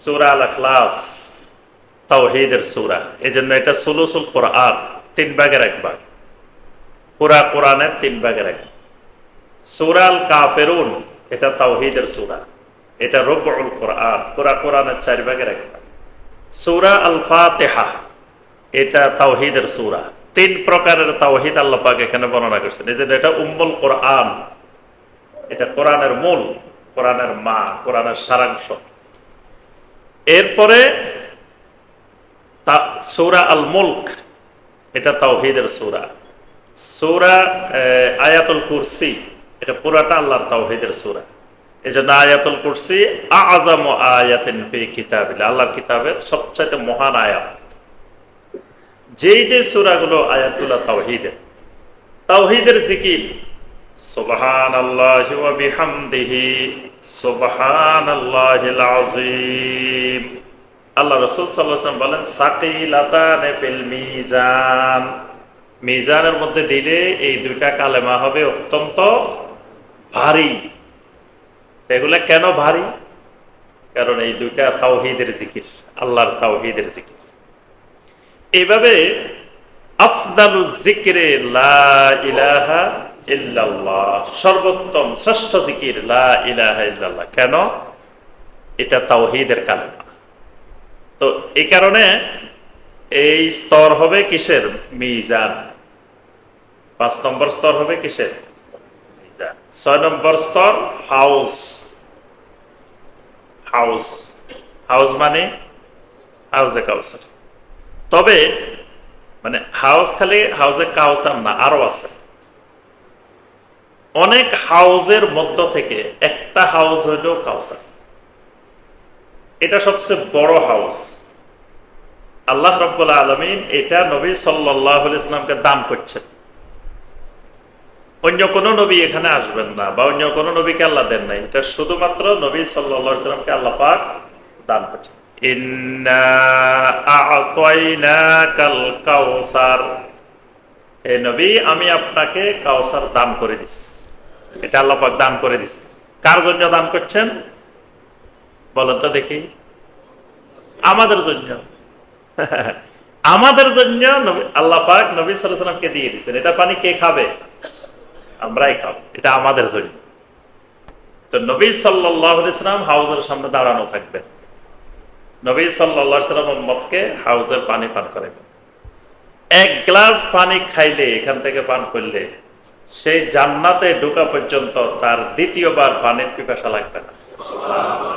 সূরা আল ইখলাস তাওহীদের সূরা, এজন্য এটা সুলুসুল কোরআন, 3 ভাগের 1 ভাগ, পুরা কোরআনের 3 ভাগের 1 ভাগ। সূরা আল কাফিরুন এটা তাওহীদের সূরা, এটা রুবউল কোরআন, পুরা কোরআনের 4 ভাগের 1 ভাগ। সূরা আল ফাতিহা এটা তাওহীদের সূরা। 3 প্রকারের তাওহীদ আল্লাহ পাক এখানে বর্ণনা করেছেন। এজন্য এটা উম্মুল কোরআন, এটা কোরআনের মূল, কোরআনের মা, কোরআনের সারাংশ। এরপরে সূরা আল মুলক এটা তাওহীদের সূরা। সূরা আয়াতুল কুরসি এটা পুরাটা আল্লাহর তাওহীদের সূরা। এজন্য আয়াতুল কুরসি আযামু আয়াতিন ফি কিতাবিল্লাহ, আল্লাহর কিতাবের সবচেয়ে মহান আয়াত। যেই যে সূরাগুলো আয়াতগুলো তাওহীদের, তাওহীদের জিকির সুবহানাল্লাহি ওয়া বিহামদিহি সুবহানাল্লাহিল আযীম। আল্লাহ রাসূল সাল্লাল্লাহু আলাইহি ওয়াসাল্লাম বলেন সাকিলাতান ফিল মিজান, মিজানের মধ্যে দিলে এই 2টা কালেমা হবে অত্যন্ত ভারী। এগুলা কেন ভারী? কারণ এই 2টা তাওহীদের জিকির, আল্লাহর তাওহীদের জিকির। এইভাবে আফদালুজ যিকরে লা ইলাহা ইল্লাল্লাহ, সর্বোত্তম শ্রেষ্ঠ জিকির লা ইলাহা ইল্লাল্লাহ। কেন? এটা তাওহীদের কালেমা। তো এই কারণে এই স্তর হবে কিসের? মিজান। 5 নম্বর স্তর হবে কিসের? মিজান। 6 নম্বর স্তর হাউস। হাউস, হাউস মানে হাউজে কাউসার। তবে মানে হাউস খালি হাউজে কাউসার না, আরো আছে অনেক হাউজের মধ্য থেকে একটা হাউস হইল কাউসার। এটা সবচেয়ে বড় হাউস। আল্লাহ রাব্বুল আলামিন এটা নবী সাল্লাল্লাহু আলাইহি ওয়াসাল্লামকে দান করছেন। অন্য কোন নবী এখানে আসবেন না, বা অন্য কোন নবীকে আল্লাহ দেন নাই। এটা শুধুমাত্র নবী সাল্লাল্লাহু আলাইহি ওয়াসাল্লামকে আল্লাহ পাক দান করছেন। ইন্না আ'তাইনাকাল কাউসার, হে নবী আমি আপনাকে কাউসার দান করে দিচ্ছি। এটা আল্লাহ পাক দান করে দিচ্ছেন। কার জন্য দান করছেন বলেন তো দেখি? আমাদের জন্য। আমাদের জন্য আল্লাহ পাক নবী সাল্লাল্লাহু আলাইহি ওয়াসাল্লামকে দিয়ে দিয়েছেন। এটা পানি কে খাবে? আমরাই খাবো। এটা আমাদের জন্য। তো নবী সাল্লাল্লাহু আলাইহি ওয়াসাল্লাম হাউজের সামনে দাঁড়ানো থাকবেন। নবী সাল্লাল্লাহু আলাইহি ওয়াসাল্লাম উম্মতকে হাউজের পানি পান করাবেন। 1 গ্লাস পানি খাইলে, এখান থেকে পান করলে, সেই জান্নাতে ঢোকা পর্যন্ত তার দ্বিতীয়বার পানির পিপাসা লাগবে না। সুবহানাল্লাহ।